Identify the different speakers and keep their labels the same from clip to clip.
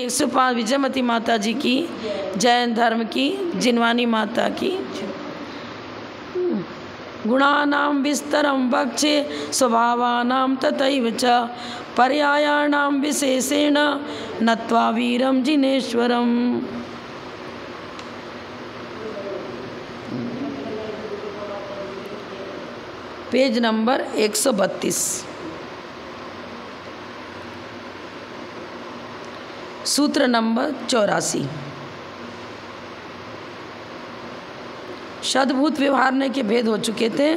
Speaker 1: 105 विजयमती माता जी की, जैन धर्म की जिनवानी माता की। गुणानां विस्तरं वक्षे स्वभावानां तथैव च पर्यायाणां विशेषेण नत्वा वीरं जिनेश्वरम्। Page number 132। सूत्र नंबर 84। सद्भूत व्यवहारने के भेद हो चुके थे,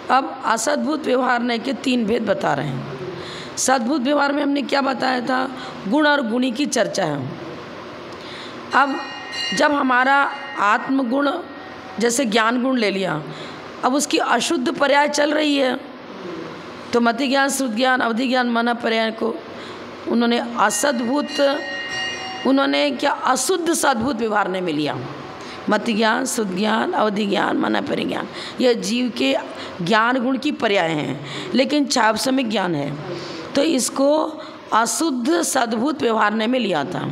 Speaker 1: अब असद्भूत व्यवहारने के 3 भेद बता रहे हैं। सद्भूत व्यवहार में हमने क्या बताया था? गुण और गुणी की चर्चा है। अब जब हमारा आत्मगुण जैसे ज्ञान गुण ले लिया, अब उसकी अशुद्ध पर्याय चल रही है, तो मति ज्ञान, श्रुत ज्ञान, अवधि ज्ञान, मन पर्याय को उन्होंने असद्भूत, उन्होंने क्या अशुद्ध सद्भूत व्यवहारने में लिया। मति ज्ञान, शुद्ध ज्ञान, अवधि ज्ञान, मन परिज्ञान, यह जीव के ज्ञान गुण की पर्याय हैं, लेकिन छावसमिक ज्ञान है, तो इसको अशुद्ध सद्भूत व्यवहारने में लिया था।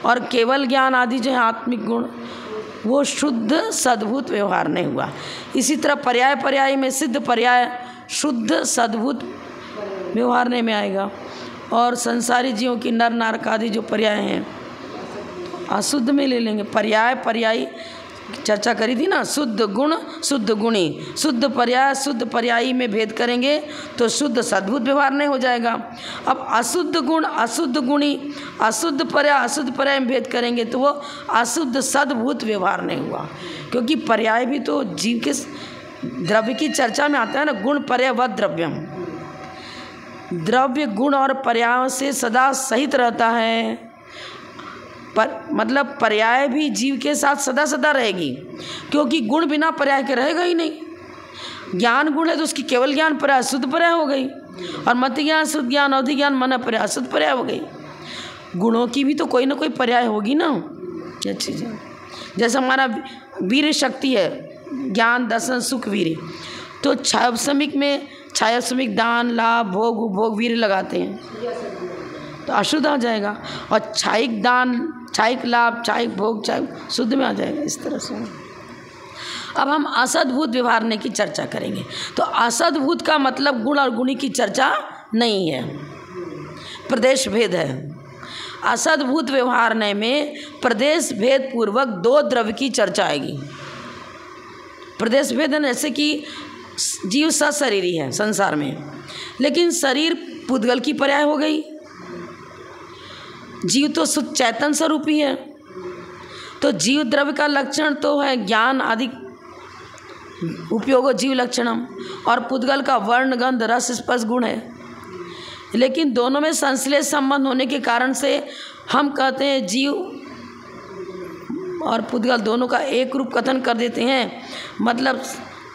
Speaker 1: और केवल ज्ञान आदि जो है आत्मिक गुण, वो शुद्ध सद्भूत व्यवहार नहीं हुआ। इसी तरह पर्याय पर्याय में सिद्ध पर्याय शुद्ध सद्भूत व्यवहारने में आएगा, और संसारी जीवों की नर नारक आदि जो पर्याय हैं अशुद्ध में ले लेंगे। पर्याय पर्यायी चर्चा करी थी ना, शुद्ध गुण शुद्ध गुणी, शुद्ध पर्याय शुद्ध पर्यायी में भेद करेंगे तो शुद्ध सद्भूत व्यवहार नहीं हो जाएगा। अब अशुद्ध गुण अशुद्ध गुणी, अशुद्ध पर्याय अशुद्ध पर्याय में भेद करेंगे तो वो अशुद्ध सद्भूत व्यवहार नहीं हुआ, क्योंकि पर्याय भी तो जीव के द्रव्य की चर्चा में आता है ना। गुण पर्याय व द्रव्यम, द्रव्य गुण और पर्यायों से सदा सहित रहता है, पर मतलब पर्याय भी जीव के साथ सदा सदा रहेगी, क्योंकि गुण बिना पर्याय के रहेगा ही नहीं। ज्ञान गुण है तो उसकी केवल ज्ञान पर्याय शुद्ध पर्याय हो गई, और मति ज्ञान, शुद्ध ज्ञान, अवधि ज्ञान, मन पर्याय शुद्ध पर्याय हो गई। गुणों की भी तो कोई ना कोई पर्याय होगी ना। क्या चीज़ है? जैसे हमारा वीर शक्ति है, ज्ञान दर्शन सुख वीर, तो छावसमिक में छावसमिक दान लाभ भोग उपभोग वीर लगाते हैं तो अशुद्ध आ जाएगा, और छायिक दान छायिक लाभ छायिक भोग छायिक शुद्ध में आ जाएगा। इस तरह से अब हम असद्भूत व्यवहारने की चर्चा करेंगे। तो असद्भूत का मतलब गुण और गुणी की चर्चा नहीं है, प्रदेश भेद है। असद्भूत व्यवहारने में प्रदेश भेद पूर्वक 2 द्रव्य की चर्चा आएगी। प्रदेश भेद है, जैसे कि जीव सशरीरी है संसार में, लेकिन शरीर पुद्गल की पर्याय हो गई। जीव तो शुद्ध चैतन्य स्वरूप ही है, तो जीव द्रव्य का लक्षण तो है ज्ञान आदि उपयोग जीव लक्षणम, और पुद्गल का वर्ण गंध रस स्पर्श गुण है। लेकिन दोनों में संश्लेष संबंध होने के कारण से हम कहते हैं जीव और पुद्गल दोनों का एक रूप कथन कर देते हैं। मतलब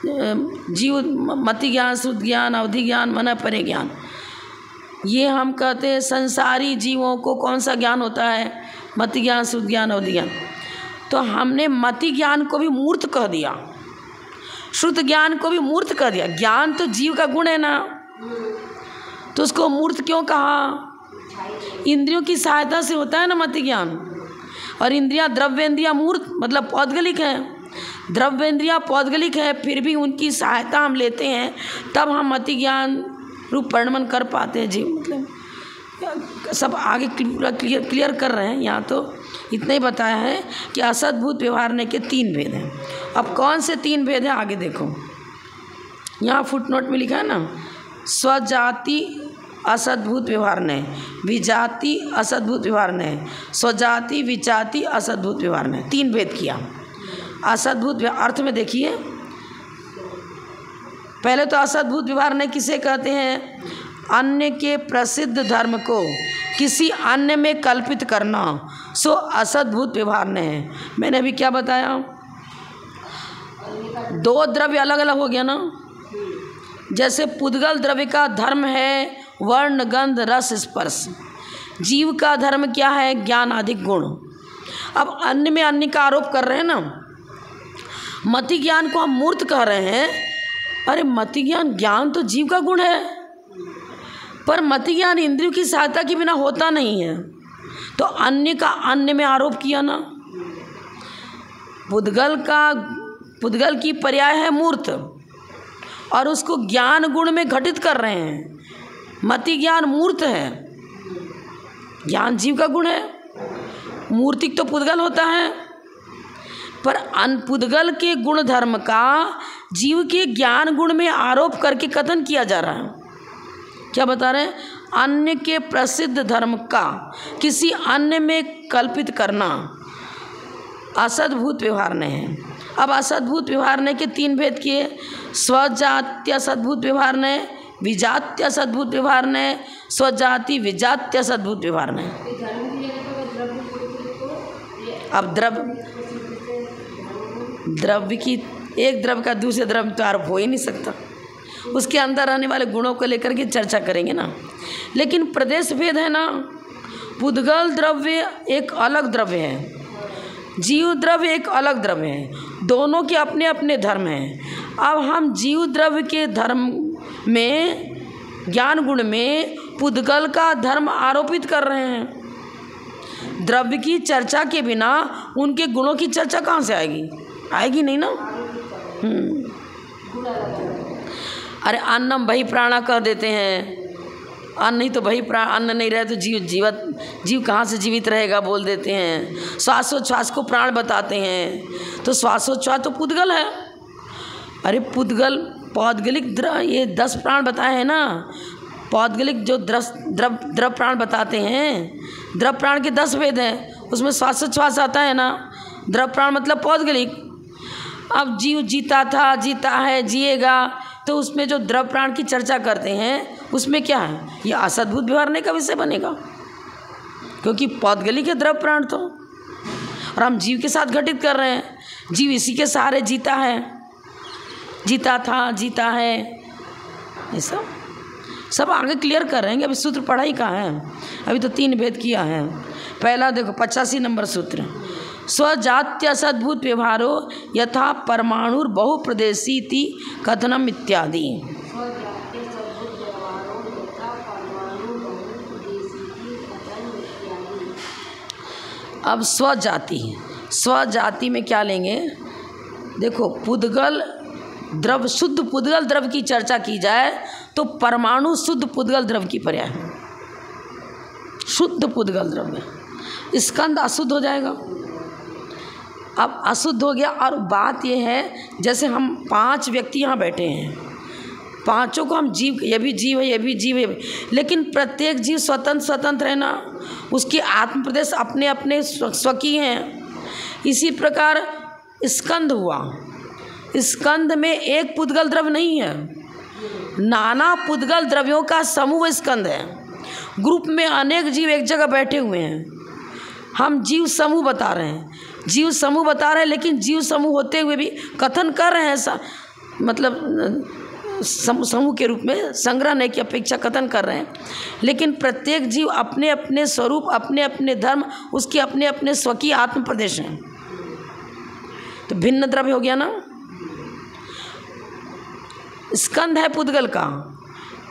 Speaker 1: जीव मति ज्ञान, शुद्ध ज्ञान, अवधि ज्ञान, मन पर्याय ज्ञान, ये हम कहते हैं संसारी जीवों को कौन सा ज्ञान होता है? मति ज्ञान, शुद्ध ज्ञान, अवधि ज्ञान। तो हमने मति ज्ञान को भी मूर्त कह दिया, शुद्ध ज्ञान को भी मूर्त कह दिया। ज्ञान तो जीव का गुण है ना, तो उसको मूर्त क्यों कहा? इंद्रियों की सहायता से होता है ना मति ज्ञान, और इंद्रियां द्रव्येंद्रियां मूर्त मतलब पौद्गलिक है। द्रव्येंद्रियां पौद्गलिक है, फिर भी उनकी सहायता हम लेते हैं, तब हम मति ज्ञान रूप परिणमन कर पाते हैं। जी मतलब सब आगे क्लियर कर रहे हैं। यहाँ तो इतना ही बताया है कि असद्भूत व्यवहारने के 3 भेद हैं। अब कौन से 3 भेद हैं आगे देखो, यहाँ फुटनोट में लिखा है ना, स्वजाति असद्भूत व्यवहारने, विजाति असद्भूत व्यवहारने, स्वजाति विजाति असद्भूत व्यवहारने, 3 भेद किया। असद्भूत अर्थ में देखिए, पहले तो असद्भूत व्यवहारने किसे कहते हैं? अन्य के प्रसिद्ध धर्म को किसी अन्य में कल्पित करना, सो असद्भूत व्यवहारने है। मैंने अभी क्या बताया? 2 द्रव्य अलग अलग हो गया ना। जैसे पुद्गल द्रव्य का धर्म है वर्ण गंध रस स्पर्श, जीव का धर्म क्या है? ज्ञान आदि गुण। अब अन्य में अन्य का आरोप कर रहे हैं ना। मति ज्ञान को हम मूर्त कह रहे हैं, अरे मति ज्ञान, ज्ञान तो जीव का गुण है, पर मति ज्ञान इंद्रियों की सहायता के बिना होता नहीं है। तो अन्य का अन्य में आरोप किया ना। पुद्गल की पर्याय है मूर्त, और उसको ज्ञान गुण में घटित कर रहे हैं। मति ज्ञान मूर्त है, ज्ञान जीव का गुण है, मूर्तिक तो पुद्गल होता है। पर पुद्गल के गुण धर्म का जीव के ज्ञान गुण में आरोप करके कथन किया जा रहा है। क्या बता रहे हैं? अन्य के प्रसिद्ध धर्म का किसी अन्य में कल्पित करना असद्भूत व्यवहार है। अब असद्भूत व्यवहार के तीन भेद किए, स्वजात्य सद्भूत व्यवहार ने, विजात्य सद्भूत व्यवहार ने, स्वजाति विजात्य सद्भूत व्यवहार ने। अब द्रव्य की एक द्रव्य का दूसरे द्रव्य तो आरोप हो ही नहीं सकता, उसके अंदर रहने वाले गुणों को लेकर के चर्चा करेंगे ना। लेकिन प्रदेश भेद है ना, पुद्गल द्रव्य एक अलग द्रव्य है, जीव द्रव्य एक अलग द्रव्य है, दोनों के अपने अपने धर्म हैं। अब हम जीव द्रव्य के धर्म में, ज्ञान गुण में पुद्गल का धर्म आरोपित कर रहे हैं। द्रव्य की चर्चा के बिना उनके गुणों की चर्चा कहाँ से आएगी? आएगी नहीं ना। अरे अन्नम बहि प्राणा कह देते हैं, अन्न नहीं तो बहि प्राण, अन्न नहीं रहे तो जीव कहाँ से जीवित रहेगा बोल देते हैं। श्वासोच्छ्वास को प्राण बताते हैं, तो श्वासोच्छ्वास तो पुद्गल है। अरे पुद्गल पौद्गलिक ये 10 प्राण बताए हैं ना, पौद्गलिक जो द्रव प्राण बताते हैं, द्रव प्राण के 10 भेद हैं, उसमें श्वासोच्छ्वास आता है ना। द्रव प्राण मतलब पौद्गलिक। अब जीव जीता था, जीता है, जिएगा, तो उसमें जो द्रव प्राण की चर्चा करते हैं उसमें क्या है? ये असद्भुत व्यवहार का विषय बनेगा, क्योंकि पौद्गलिक है द्रव प्राण तो, और हम जीव के साथ घटित कर रहे हैं। जीव इसी के सहारे जीता है, जीता था, जीता है, ये सब आगे क्लियर कर रहे हैं। अभी सूत्र पढ़ाई कहाँ है? अभी तो 3 भेद किया है। पहला देखो 85 नंबर सूत्र, स्वजात्य सद्भूत व्यवहारो यथा परमाणुर बहुप्रदेशीति कथनम इत्यादि। अब स्वजाति में क्या लेंगे? देखो पुद्गल द्रव, शुद्ध पुद्गल द्रव की चर्चा की जाए तो परमाणु शुद्ध पुद्गल द्रव की पर्याय है। शुद्ध पुद्गल द्रव में स्कंद अशुद्ध हो जाएगा। अब अशुद्ध हो गया, और बात यह है जैसे हम 5 व्यक्ति यहाँ बैठे हैं, पांचों को हम जीव, ये भी जीव है, ये भी जीव है, लेकिन प्रत्येक जीव स्वतंत्र है ना, उसके आत्म प्रदेश अपने अपने स्वकीय हैं। इसी प्रकार स्कंद हुआ, स्कंद में एक पुद्गल द्रव्य नहीं है, नाना पुद्गल द्रव्यों का समूह स्कंद है। ग्रुप में अनेक जीव एक जगह बैठे हुए हैं, हम जीव समूह बता रहे हैं, लेकिन जीव समूह होते हुए भी कथन कर रहे हैं ऐसा, मतलब समूह के रूप में संग्रह नहीं की अपेक्षा कथन कर रहे हैं, लेकिन प्रत्येक जीव अपने अपने स्वरूप, अपने अपने धर्म, उसके अपने अपने स्वकीय आत्म प्रदेश हैं। तो भिन्न द्रव्य हो गया ना। स्कंद है पुद्गल का,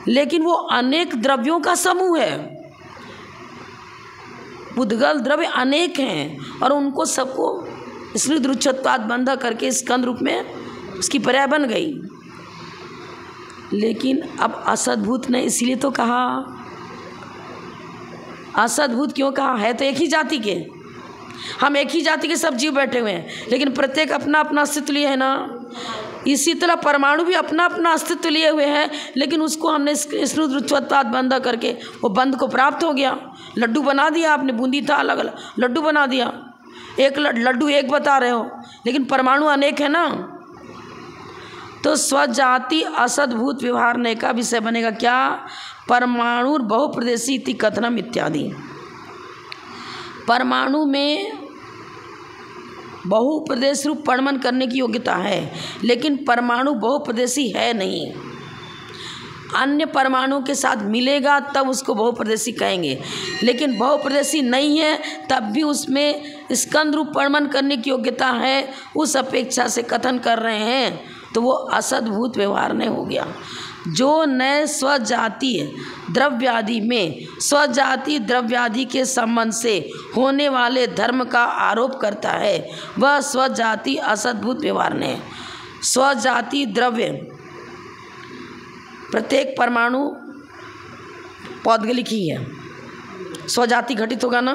Speaker 1: लेकिन वो अनेक द्रव्यों का समूह है। पुद्गल द्रव्य अनेक हैं और उनको सबको इसलिए रुच्छत्वाद बंधा करके स्कंद रूप में उसकी पर्याय बन गई। लेकिन अब असद्भुत ने इसलिए तो कहा, असद्भुत क्यों कहा? है तो एक ही जाति के, हम एक ही जाति के सब जीव बैठे हुए हैं, लेकिन प्रत्येक अपना अपना अस्तित्व लिए है ना। इसी तरह परमाणु भी अपना अपना अस्तित्व लिए हुए हैं, लेकिन उसको हमने रुच्छत्वाद बंधा करके वो बंध को प्राप्त हो गया। लड्डू बना दिया आपने, बूंदी था अलग अलग, लड्डू बना दिया। एक लड्डू एक बता रहे हो, लेकिन परमाणु अनेक है ना। तो स्वजाति असद्भुत व्यवहार का विषय बनेगा क्या? परमाणु बहुप्रदेशी इति कथनम इत्यादि। परमाणु में बहुप्रदेश रूप परमन करने की योग्यता है, लेकिन परमाणु बहुप्रदेशी है नहीं। अन्य परमाणु के साथ मिलेगा तब उसको बहुप्रदेशी कहेंगे, लेकिन बहुप्रदेशी नहीं है तब भी उसमें स्कंद रूप परमन करने की योग्यता है, उस अपेक्षा से कथन कर रहे हैं, तो वो असद्भुत व्यवहार नहीं हो गया। जो नए स्वजातीय द्रव्यादि में स्वजाति द्रव्यादि के संबंध से होने वाले धर्म का आरोप करता है वह स्वजाति असद्भुत व्यवहार ने। स्वजाति द्रव्य प्रत्येक परमाणु पौद्गलिक ही है, स्वजाति घटित होगा ना,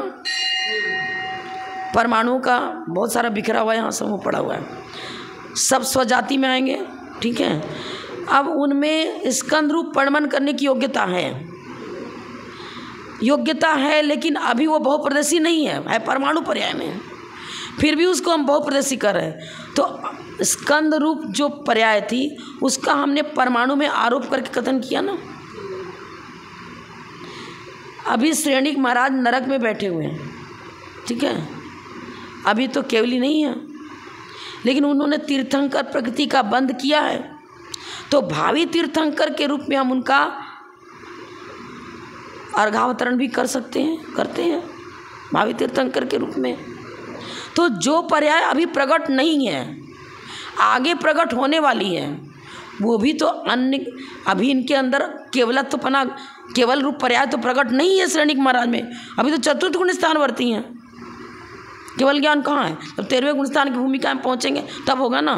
Speaker 1: परमाणुओं का बहुत सारा बिखरा हुआ है, यहाँ समूह पड़ा हुआ है, सब स्वजाति में आएंगे, ठीक है। अब उनमें स्कंद रूप परमन करने की योग्यता है, लेकिन अभी वो बहुप्रदेशी नहीं है परमाणु पर्याय में, फिर भी उसको हम बहुप्रदेशी कर रहे हैं। तो स्कंद रूप जो पर्याय थी उसका हमने परमाणु में आरोप करके कथन किया ना। अभी श्रेणिक महाराज नरक में बैठे हुए हैं, ठीक है, अभी तो केवली नहीं है, लेकिन उन्होंने तीर्थंकर प्रकृति का बंध किया है, तो भावी तीर्थंकर के रूप में हम उनका अर्घावतरण भी कर सकते हैं, करते हैं भावी तीर्थंकर के रूप में। तो जो पर्याय अभी प्रकट नहीं है, आगे प्रकट होने वाली है, वो भी तो अन्य, अभी इनके अंदर केवलत्वपना केवल रूप पर्याय तो प्रकट नहीं है श्रेणिक महाराज में, अभी तो चतुर्थ गुण स्थान वर्ती हैं। केवल ज्ञान कहाँ है? जब 13वें गुण स्थान की भूमिका में पहुँचेंगे तब होगा ना।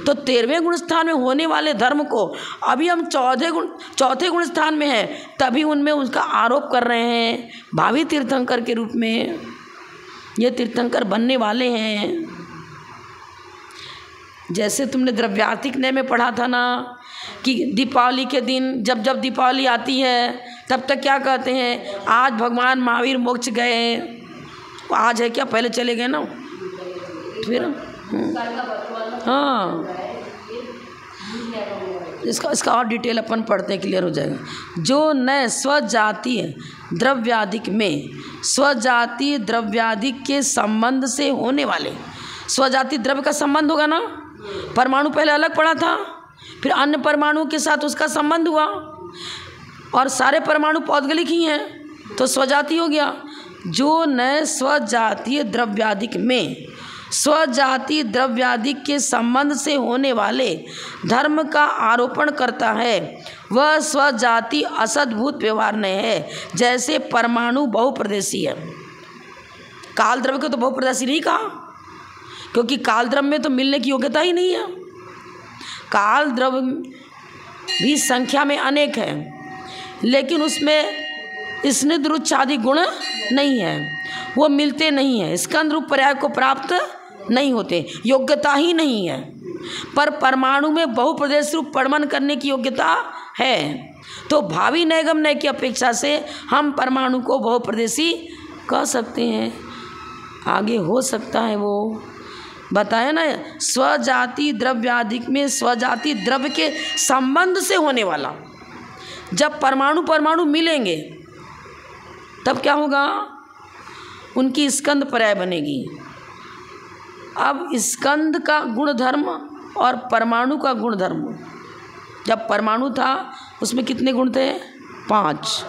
Speaker 1: तो 13वें गुण स्थान में होने वाले धर्म को अभी हम चौथे गुण स्थान में है, तभी उनमें उसका आरोप कर रहे हैं भावी तीर्थंकर के रूप में, ये तीर्थंकर बनने वाले हैं। जैसे तुमने द्रव्यार्थिक न्याय में पढ़ा था ना कि दीपावली के दिन जब जब दीपावली आती है तब तक क्या कहते हैं, आज भगवान महावीर मोक्ष गए, आज है क्या, पहले चले गए ना, फिर हाँ, इसका और डिटेल अपन पढ़ते हैं, क्लियर हो जाएगा। जो नए स्वजातीय द्रव्याधिक में स्वजातीय द्रव्याधिक के संबंध से होने वाले, स्वजातीय द्रव्य का संबंध होगा ना, परमाणु पहले अलग पड़ा था, फिर अन्य परमाणु के साथ उसका संबंध हुआ, और सारे परमाणु पौद्गलिक ही हैं, तो स्वजाति हो गया। जो नए स्वजातीय द्रव्याधिक में स्वजाति द्रव्याधिक के संबंध से होने वाले धर्म का आरोपण करता है वह स्वजाति असद्भुत व्यवहार नहीं है। जैसे परमाणु बहुप्रदेशी है, काल द्रव्य को तो बहुप्रदेशी नहीं कहा, क्योंकि काल द्रव्य में तो मिलने की योग्यता ही नहीं है। काल द्रव्य भी संख्या में अनेक है, लेकिन उसमें स्निग्ध रुचादि गुण नहीं है, वो मिलते नहीं हैं, स्कंद रूप पर्याय को प्राप्त नहीं होते, योग्यता ही नहीं है। पर परमाणु में बहुप्रदेश रूप परमन करने की योग्यता है, तो भावी नैगम नय की अपेक्षा से हम परमाणु को बहुप्रदेशी कह सकते हैं, आगे हो सकता है। वो बताया ना, स्वजाति द्रव्याधिक में स्वजाति द्रव्य के संबंध से होने वाला, जब परमाणु परमाणु मिलेंगे तब क्या होगा, उनकी स्कंद पर्याय बनेगी। अब स्कंद का गुणधर्म और परमाणु का गुणधर्म, जब परमाणु था उसमें कितने गुण थे, 5,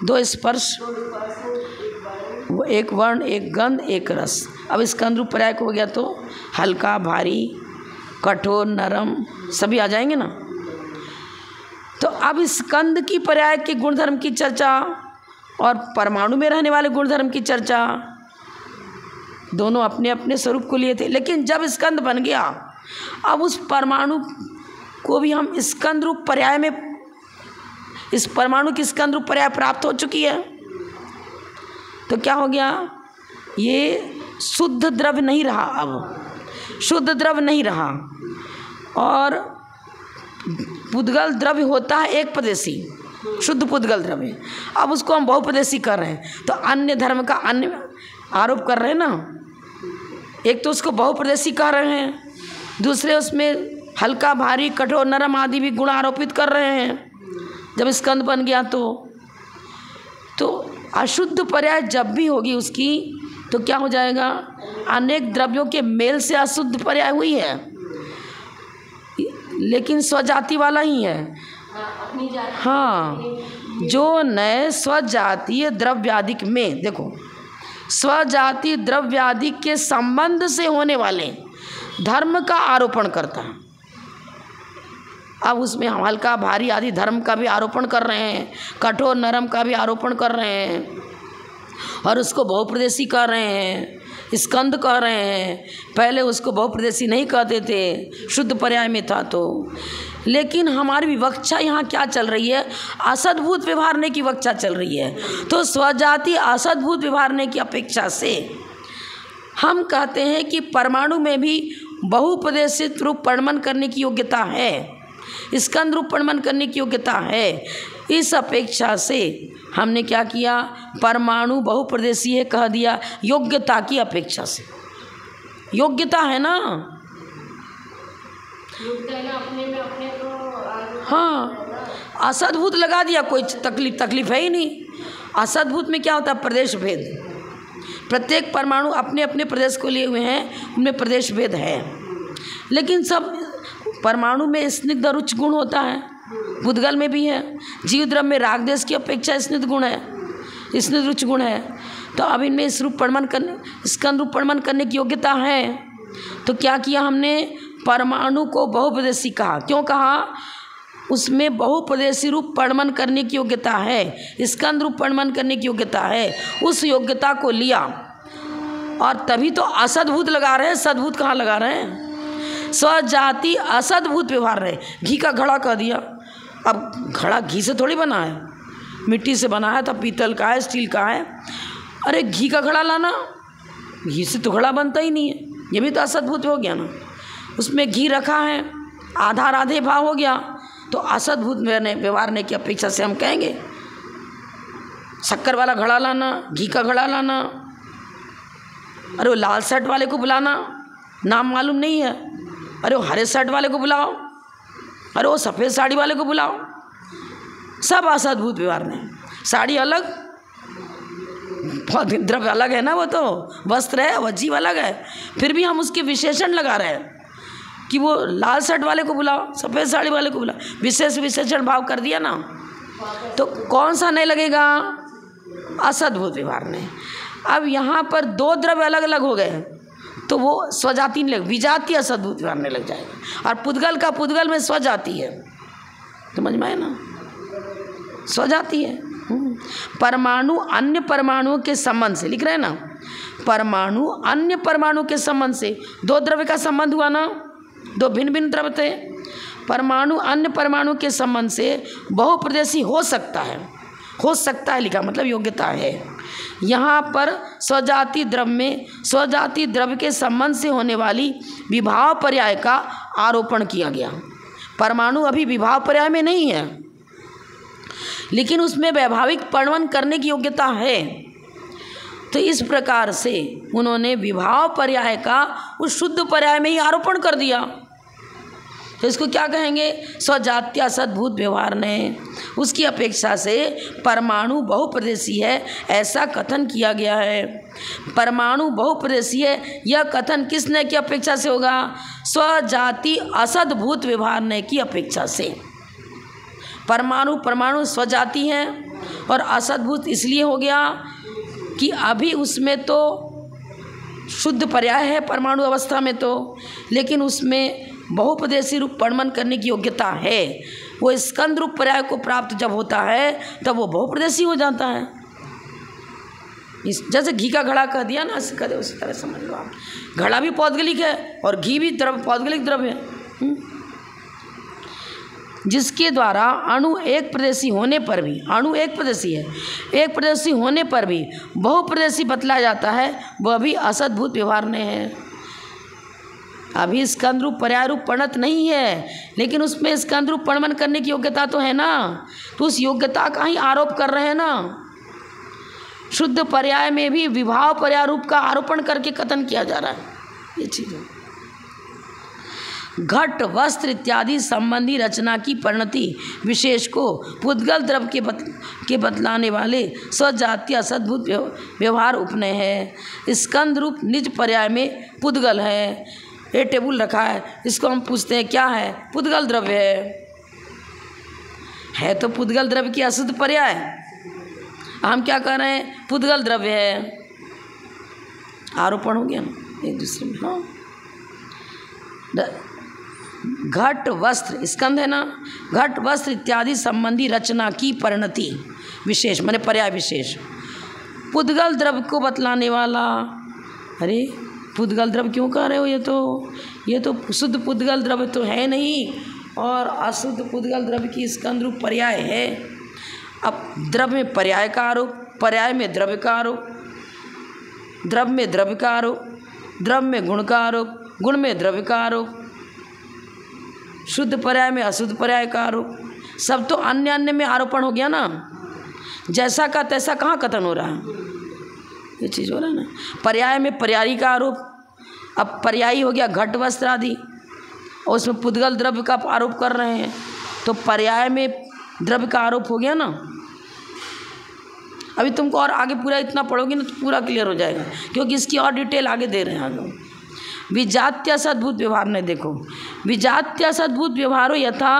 Speaker 1: 2 स्पर्श, एक वर्ण, एक गंध, एक रस। अब स्कंद रूप पर्याय हो गया तो हल्का, भारी, कठोर, नरम सभी आ जाएंगे ना। तो अब स्कंद की पर्याय के गुणधर्म की चर्चा और परमाणु में रहने वाले गुणधर्म की चर्चा, दोनों अपने अपने स्वरूप को लिए थे, लेकिन जब स्कंद बन गया, अब उस परमाणु को भी हम स्कंद रूप पर्याय में, इस परमाणु की स्कंद रूप पर्याय प्राप्त हो चुकी है, तो क्या हो गया, ये शुद्ध द्रव्य नहीं रहा, अब शुद्ध द्रव्य नहीं रहा, और पुद्गल द्रव्य होता है एक प्रदेशी, शुद्ध पुद्गल द्रव्य, अब उसको हम बहुप्रदेशी कर रहे हैं, तो अन्य धर्म का अन्य आरोप कर रहे हैं ना। एक तो उसको बहुप्रदेशी कह रहे हैं, दूसरे उसमें हल्का, भारी, कठोर, नरम आदि भी गुण आरोपित कर रहे हैं। जब स्कंद बन गया तो अशुद्ध पर्याय जब भी होगी उसकी, तो क्या हो जाएगा, अनेक द्रव्यों के मेल से अशुद्ध पर्याय हुई है, लेकिन स्वजाति वाला ही है। हाँ, जो नए स्वजातीय द्रव्याधिक में, देखो, स्वजाति द्रव्याधिक के संबंध से होने वाले धर्म का आरोपण करता है, अब उसमें हम हल्का भारी आदि धर्म का भी आरोपण कर रहे हैं, कठोर नरम का भी आरोपण कर रहे हैं, और उसको बहुप्रदेशी कह रहे हैं, स्कंद कह रहे हैं। पहले उसको बहुप्रदेशी नहीं कहते थे, शुद्ध पर्याय में था तो। लेकिन हमारी विवक्षा यहाँ क्या चल रही है? असद्भूत व्यवहारने की विवक्षा चल रही है। तो स्वजाति असद्भूत व्यवहारने की अपेक्षा से हम कहते हैं कि परमाणु में भी बहुप्रदेशित रूप परिणमन करने की योग्यता है, स्कंद रूप परिणमन करने की योग्यता है। इस अपेक्षा से हमने क्या किया? परमाणु बहुप्रदेशीय है कह दिया, योग्यता की अपेक्षा से। योग्यता है ना, अपने में अपने को। हाँ, असद्भूत लगा दिया, कोई तकलीफ है ही नहीं। असद्भूत में क्या होता है? प्रदेश भेद। प्रत्येक परमाणु अपने अपने प्रदेश को लिए हुए हैं, उनमें प्रदेश भेद है। लेकिन सब परमाणु में स्निग्ध और उच्च गुण होता है, पुद्गल में भी है। जीव द्रव्य में राग देश की अपेक्षा स्निग्ध गुण है, स्निग्ध उच्च गुण है। तो अब इनमें इस रूप परिणमन करने, स्कंद रूप परिणमन करने की योग्यता है। तो क्या किया हमने? परमाणु को बहुप्रदेशी कहा। क्यों कहा? उसमें बहुप्रदेशी रूप परिणमन करने की योग्यता है, स्कंद रूप परिणमन करने की योग्यता है। उस योग्यता को लिया और तभी तो असद्भूत लगा रहे हैं। सद्भूत कहाँ लगा रहे हैं? स्वजाति असद्भूत व्यवहार रहे। घी का घड़ा कह दिया। अब घड़ा घी से थोड़ी बना है, मिट्टी से बना है, तब पीतल का है, स्टील का है। अरे घी का घड़ा लाना, घी से तो घड़ा बनता ही नहीं है, ये भी तो असद्भूत हो गया ना। उसमें घी रखा है, आधा आधे भाव हो गया, तो असद्भूत व्यवहारने की अपेक्षा से हम कहेंगे। शक्कर वाला घड़ा लाना, घी का घड़ा लाना, अरे वो लाल शर्ट वाले को बुलाना, नाम मालूम नहीं है, अरे वो हरे शर्ट वाले को बुलाओ, अरे वो सफ़ेद साड़ी वाले को बुलाओ, सब असद्भूत व्यवहार ने। साड़ी अलग, द्रव्य अलग है ना, वो तो वस्त्र है, वह जीव अलग है। फिर भी हम उसके विशेषण लगा रहे हैं कि वो लाल शर्ट वाले को बुलाओ, सफ़ेद साड़ी वाले को बुलाओ, विशेषण भाव कर दिया ना। तो कौन सा नहीं लगेगा? असद्भुत व्यवहार ने। अब यहाँ पर दो द्रव्य अलग अलग हो गए तो वो स्वजाति नहीं लग, विजातीय असद्भुत व्यवहार ने लग जाएगा। और पुद्गल का पुद्गल में स्वजाति है, समझ में आए ना, स्वजाति है। परमाणु अन्य परमाणुओं के संबंध से, लिख रहे हैं ना, परमाणु अन्य परमाणु के संबंध से, दो द्रव्य का संबंध हुआ ना, दो भिन्न भिन्न द्रव्य थे। परमाणु अन्य परमाणु के संबंध से बहुप्रदेशी हो सकता है, हो सकता है लिखा, मतलब योग्यता है। यहाँ पर स्वजाति द्रव्य में स्वजाति द्रव्य के संबंध से होने वाली विभाव पर्याय का आरोपण किया गया। परमाणु अभी विभाव पर्याय में नहीं है, लेकिन उसमें वैभाविक परिणमन करने की योग्यता है। तो इस प्रकार से उन्होंने विभाव पर्याय का उस शुद्ध पर्याय में ही आरोपण कर दिया। तो इसको क्या कहेंगे? स्वजातीय असद्भुत व्यवहार ने उसकी अपेक्षा से परमाणु बहुप्रदेशी है, ऐसा कथन किया गया है। परमाणु बहुप्रदेशी है, यह कथन किसने की अपेक्षा से होगा? स्वजाति असद्भुत व्यवहार ने की अपेक्षा से। परमाणु स्वजाति है और असद्भुत इसलिए हो गया कि अभी उसमें तो शुद्ध पर्याय है परमाणु अवस्था में तो, लेकिन उसमें बहुप्रदेशी रूप परिणमन करने की योग्यता है। वो स्कंद रूप पर्याय को प्राप्त जब होता है तब वो बहुप्रदेशी हो जाता है। जैसे घी का घड़ा कह दिया ना, ऐसे कह दे, उसी तरह समझ लो आप। घड़ा भी पौद्गलिक है और घी भी द्रव्य, पौद्गलिक द्रव्य है, जिसके द्वारा अणु एक प्रदेशी होने पर भी, अणु एक प्रदेशी है, एक प्रदेशी होने पर भी बहुप्रदेशी बतलाया जाता है, वह भी असद्भुत व्यवहार ने है। अभी स्कंद रूप पर्याय रूप परिणत नहीं है, लेकिन उसमें स्कंद रूप परिणमन करने की योग्यता तो है ना, तो उस योग्यता का ही आरोप कर रहे हैं ना। शुद्ध पर्याय में भी विभाव पर्याय रूप का आरोपण करके कथन किया जा रहा है। ये चीज़ है। घट वस्त्र इत्यादि संबंधी रचना की परिणति विशेष को पुद्गल द्रव्य के बतलाने वाले स्वजातीय असद्भुत व्यवहार उपनय है। स्कंद रूप निज पर्याय में पुद्गल है। ये टेबल रखा है, इसको हम पूछते हैं क्या है? पुद्गल द्रव्य है तो पुद्गल द्रव्य की अशुद्ध पर्याय। हम क्या कह रहे हैं? पुद्गल द्रव्य है। आरोपण हो गया ना एक दूसरे में। हाँ, घट वस्त्र स्कंध है ना, घट वस्त्र इत्यादि संबंधी रचना की परिणति विशेष माने पर्याय विशेष। पुद्गल द्रव्य को बतलाने वाला। अरे पुद्गल द्रव्य क्यों कह रहे हो? ये तो शुद्ध पुद्गल द्रव्य तो है नहीं, और अशुद्ध पुद्गल द्रव्य की स्कंद रूप पर्याय है। अब द्रव्य में पर्याय का आरोप, पर्याय में द्रव्य का आरोप, द्रव्य में द्रव्य का आरोप, द्रव्य में गुण का आरोप, गुण में द्रव्य का आरोप, शुद्ध पर्याय में अशुद्ध पर्याय का आरोप। सब तो अन्य अन्य में आरोपण हो गया ना, जैसा का तैसा कहाँ कथन हो रहा है, ये चीज़ हो रहा है ना। पर्याय में पर्यायी का आरोप, अब पर्यायी हो गया घट वस्त्र आदि, और उसमें पुद्गल द्रव्य का आरोप कर रहे हैं, तो पर्याय में द्रव्य का आरोप हो गया ना। अभी तुमको और आगे पूरा इतना पढ़ोगे ना तो पूरा क्लियर हो जाएगा, क्योंकि इसकी और डिटेल आगे दे रहे हैं आगे। विजात्य सद्भूत व्यवहार ने देखो, विजात्य सद्भूत व्यवहारो यथा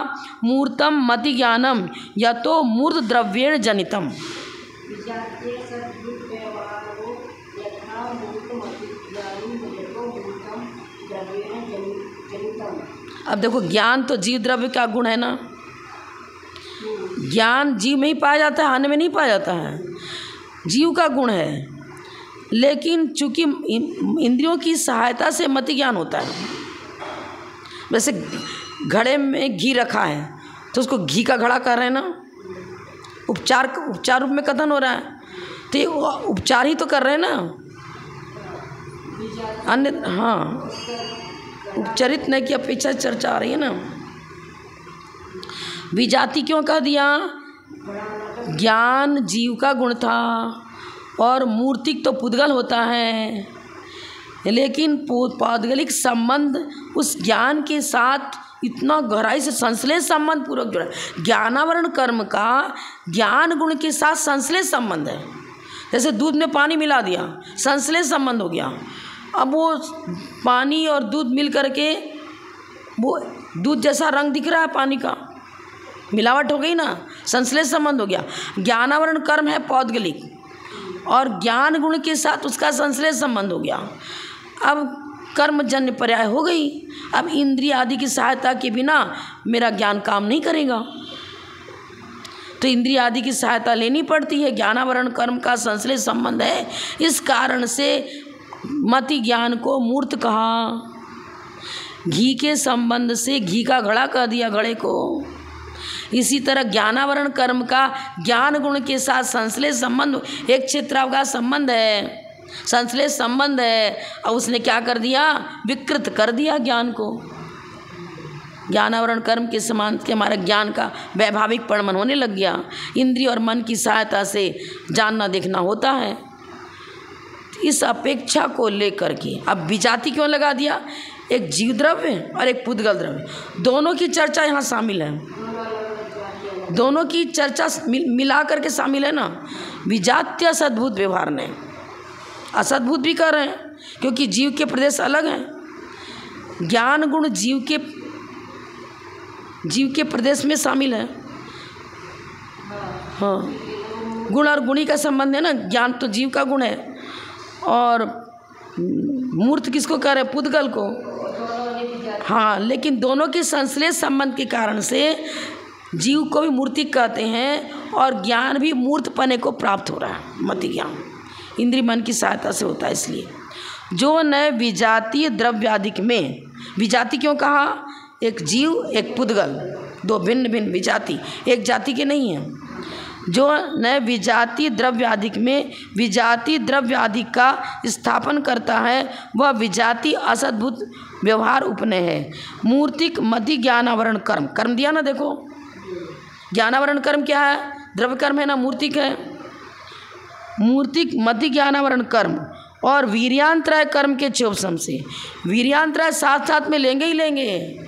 Speaker 1: मूर्तम मति ज्ञानम यतो मूर्त द्रव्येण जनितम। अब देखो ज्ञान तो जीव द्रव्य का गुण है ना, ज्ञान जीव में ही पाया जाता है, अन्य में नहीं पाया जाता है, जीव का गुण है। लेकिन चूंकि इंद्रियों की सहायता से मति ज्ञान होता है, वैसे घड़े में घी रखा है तो उसको घी का घड़ा कर रहे हैं ना, उपचार रूप में कथन हो रहा है, तो ये उपचार ही तो कर रहे हैं ना, अन्य हाँ उपचरित नहीं की अपेक्षा चर्चा आ रही है ना। विजाति क्यों कह दिया? ज्ञान जीव का गुण था और मूर्तिक तो पुद्गल होता है, लेकिन पौद्गलिक संबंध उस ज्ञान के साथ इतना गहराई से संश्लेष संबंध पूर्वक जुड़ा। ज्ञानावरण कर्म का ज्ञान गुण के साथ संश्लेष संबंध है। जैसे दूध में पानी मिला दिया, संश्लेष संबंध हो गया। अब वो पानी और दूध मिल करके वो दूध जैसा रंग दिख रहा है, पानी का मिलावट हो गई ना, संश्लेष संबंध हो गया। ज्ञानावरण कर्म है पौद्गलिक, और ज्ञान गुण के साथ उसका संश्लेष संबंध हो गया। अब कर्मजन्य पर्याय हो गई। अब इंद्रिय आदि की सहायता के बिना मेरा ज्ञान काम नहीं करेगा, तो इंद्रिय आदि की सहायता लेनी पड़ती है। ज्ञानावरण कर्म का संश्लेष संबंध है, इस कारण से मति ज्ञान को मूर्त कहा। घी के संबंध से घी का घड़ा कह दिया घड़े को। इसी तरह ज्ञानावरण कर्म का ज्ञान गुण के साथ संश्लेष संबंध, एक क्षेत्रावकाश संबंध है, संश्लेष संबंध है, और उसने क्या कर दिया? विकृत कर दिया ज्ञान को। ज्ञानावरण कर्म के समान के हमारा ज्ञान का वैभाविक परिणमन होने लग गया। इंद्रिय और मन की सहायता से जानना देखना होता है। इस अपेक्षा को लेकर के अब विजाति क्यों लगा दिया? एक जीव द्रव्य और एक पुद्गल द्रव्य, दोनों की चर्चा यहाँ शामिल है, दोनों की चर्चा मिला करके शामिल है ना। विजात्य सद्भूत व्यवहार ने असद्भूत भी कर रहे हैं, क्योंकि जीव के प्रदेश अलग हैं। ज्ञान गुण जीव के प्रदेश में शामिल है। हाँ, गुण और गुणी का संबंध है ना। ज्ञान तो जीव का गुण है, और मूर्त किसको कह रहे हैं? पुद्गल को। हाँ, लेकिन दोनों के संश्लेष संबंध के कारण से जीव को भी मूर्ति कहते हैं, और ज्ञान भी मूर्तपने को प्राप्त हो रहा है। मति ज्ञान इंद्रिय मन की सहायता से होता है। इसलिए जो न विजातीय द्रव्यादिक में, विजाति क्यों कहा? एक जीव एक पुद्गल, दो भिन्न भिन्न विजाति, एक जाति के नहीं हैं। जो न विजातीय द्रव्यादिक में विजातीय द्रव्यादिक का स्थापन करता है, वह विजातीय असद्भुत व्यवहार उपनय है। मूर्तिक मति ज्ञानावरण कर्म, कर्म दिया ना, देखो ज्ञानावरण कर्म क्या है? द्रव्य कर्म है ना, मूर्तिक है। मूर्तिक मति ज्ञानावरण कर्म और वीर्यांतराय कर्म के चोपसम से, वीर्यांतराय साथ साथ में लेंगे ही लेंगे।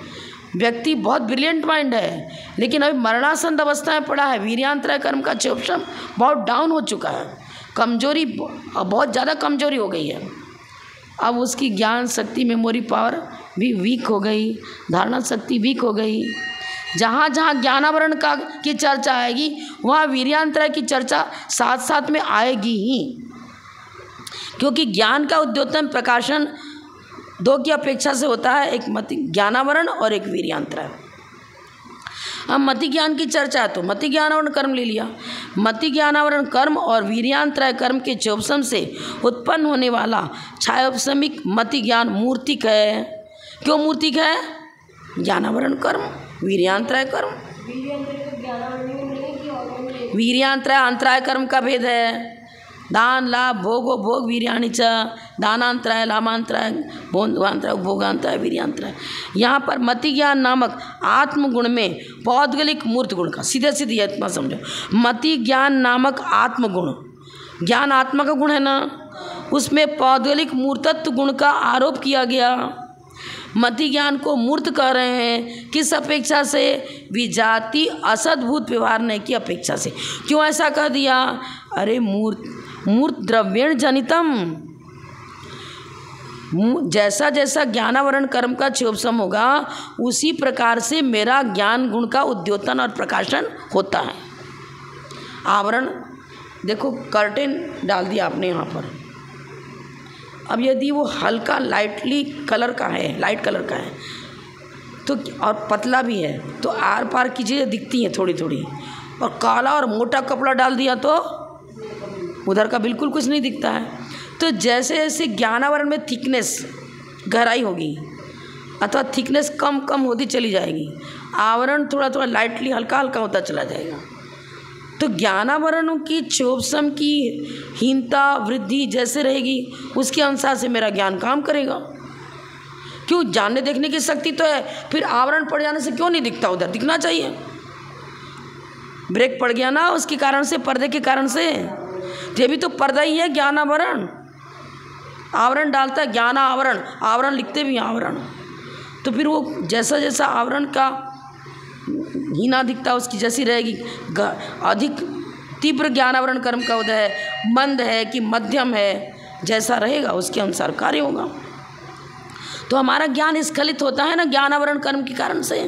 Speaker 1: व्यक्ति बहुत ब्रिलियंट माइंड है, लेकिन अभी मरणासन्न अवस्था में पड़ा है। वीर्यांतराय कर्म का चोपसम बहुत डाउन हो चुका है, कमजोरी बहुत ज़्यादा कमजोरी हो गई है। अब उसकी ज्ञान शक्ति, मेमोरी पावर भी वीक हो गई, धारणा शक्ति वीक हो गई। जहाँ जहाँ ज्ञानावरण का की चर्चा आएगी, वहाँ वीर्यांतराय की चर्चा साथ साथ में आएगी ही, क्योंकि ज्ञान का उद्योतन प्रकाशन दो की अपेक्षा से होता है, एक मति ज्ञानावरण और एक वीर्यांतराय। अब मति ज्ञान की चर्चा है तो मति ज्ञानावरण कर्म ले लिया। मति ज्ञानावरण कर्म और वीर्यांतराय कर्म के चौपसम से उत्पन्न होने वाला छायोपसमिक मति ज्ञान मूर्तिक है। क्यों मूर्तिक है? ज्ञानावरण कर्म, वीर्यांतराय कर्म। वीर्यांतराय अंतराय कर्म का भेद है। दान लाभ भोगो भोग वीर्याणि च, दानांतराय लाभांतराय भोगांतराय भोगांतराय वीर्यांतराय। यहाँ पर मति ज्ञान नामक आत्मगुण में पौद्गलिक मूर्त गुण का सीधे सीधे आत्मा समझो। मति ज्ञान नामक आत्मगुण, ज्ञान आत्मा का गुण है ना, उसमें पौद्गलिक मूर्तत्व गुण का आरोप किया गया। मति ज्ञान को मूर्त कह रहे हैं, किस अपेक्षा से? विजाति असद्भूत व्यवहार की अपेक्षा से। क्यों ऐसा कह दिया? अरे मूर्त द्रव्येण जनितम, जैसा जैसा ज्ञानावरण कर्म का क्षोभसम होगा उसी प्रकार से मेरा ज्ञान गुण का उद्योतन और प्रकाशन होता है। आवरण देखो, कर्टेन डाल दिया आपने यहाँ पर। अब यदि वो हल्का लाइटली कलर का है, लाइट कलर का है तो, और पतला भी है तो आर पार की चीज़ें दिखती हैं थोड़ी थोड़ी, और काला और मोटा कपड़ा डाल दिया तो उधर का बिल्कुल कुछ नहीं दिखता है। तो जैसे जैसे ज्ञानावरण में थिकनेस गहराई होगी अथवा थिकनेस कम कम होती चली जाएगी, आवरण थोड़ा थोड़ा लाइटली हल्का हल्का होता चला जाएगा। तो ज्ञानावरणों की क्षोभसम की हीनता वृद्धि जैसे रहेगी उसके अनुसार से मेरा ज्ञान काम करेगा। क्यों? जानने देखने की शक्ति तो है, फिर आवरण पड़ जाने से क्यों नहीं दिखता? उधर दिखना चाहिए। ब्रेक पड़ गया ना उसके कारण से, पर्दे के कारण से, ये भी तो पर्दा ही है ज्ञानावरण। आवरण डालता है ज्ञान आवरण, आवरण लिखते भी आवरण। तो फिर वो जैसा जैसा आवरण का हीना दिखता उसकी जैसी रहेगी, अधिक तीव्र ज्ञानावरण कर्म का उदय है, मंद है कि मध्यम है, जैसा रहेगा उसके अनुसार कार्य होगा। तो हमारा ज्ञान स्खलित होता है ना ज्ञानावरण कर्म के कारण से,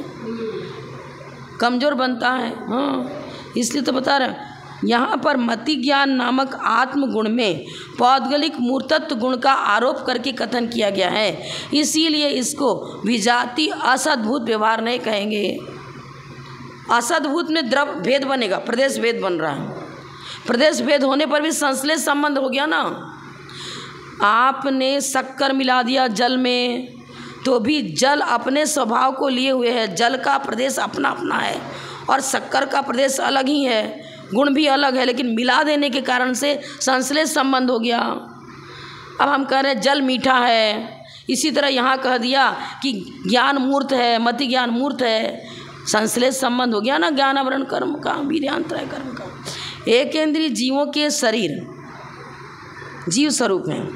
Speaker 1: कमजोर बनता है। हाँ, इसलिए तो बता रहे हैं यहाँ पर मति ज्ञान नामक आत्मगुण में पौद्गलिक मूर्तत्व गुण का आरोप करके कथन किया गया है, इसीलिए इसको विजाति असद्भूत व्यवहार नहीं कहेंगे। असद्भूत में द्रव भेद बनेगा, प्रदेश भेद बन रहा है। प्रदेश भेद होने पर भी संश्लेष संबंध हो गया ना। आपने शक्कर मिला दिया जल में तो भी जल अपने स्वभाव को लिए हुए है, जल का प्रदेश अपना अपना है और शक्कर का प्रदेश अलग ही है, गुण भी अलग है, लेकिन मिला देने के कारण से संश्लेष संबंध हो गया। अब हम कह रहे हैं जल मीठा है, इसी तरह यहाँ कह दिया कि ज्ञान मूर्त है, मति ज्ञान मूर्त है, संश्लेष संबंध हो गया ना ज्ञानावरण कर्म का, वीर्यांतराय कर्म का। एक इंद्रिय जीवों के शरीर जीव स्वरूप हैं,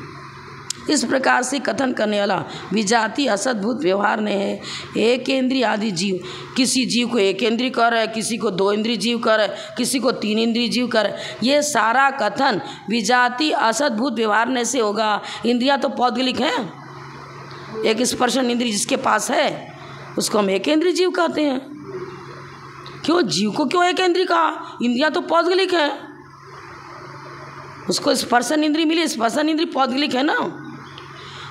Speaker 1: इस प्रकार से कथन करने वाला विजाति असद्भुत व्यवहार ने है। एक इंद्रिय आदि जीव, किसी जीव को एक इंद्रिय कर है, किसी को दो इंद्रिय जीव कर है, किसी को तीन इंद्रिय जीव कर है, ये सारा कथन विजाति असद्भुत व्यवहार से होगा। इंद्रियां तो पौद्गलिक हैं, एक स्पर्शन इंद्रिय जिसके पास है उसको हम एक इंद्रिय जीव कहते हैं। क्यों? जीव को क्यों एक इंद्रिय कहा? इंद्रियां तो पौद्गलिक है, उसको स्पर्शन इंद्रिय मिली, स्पर्शन इंद्रिय पौद्गलिक है ना।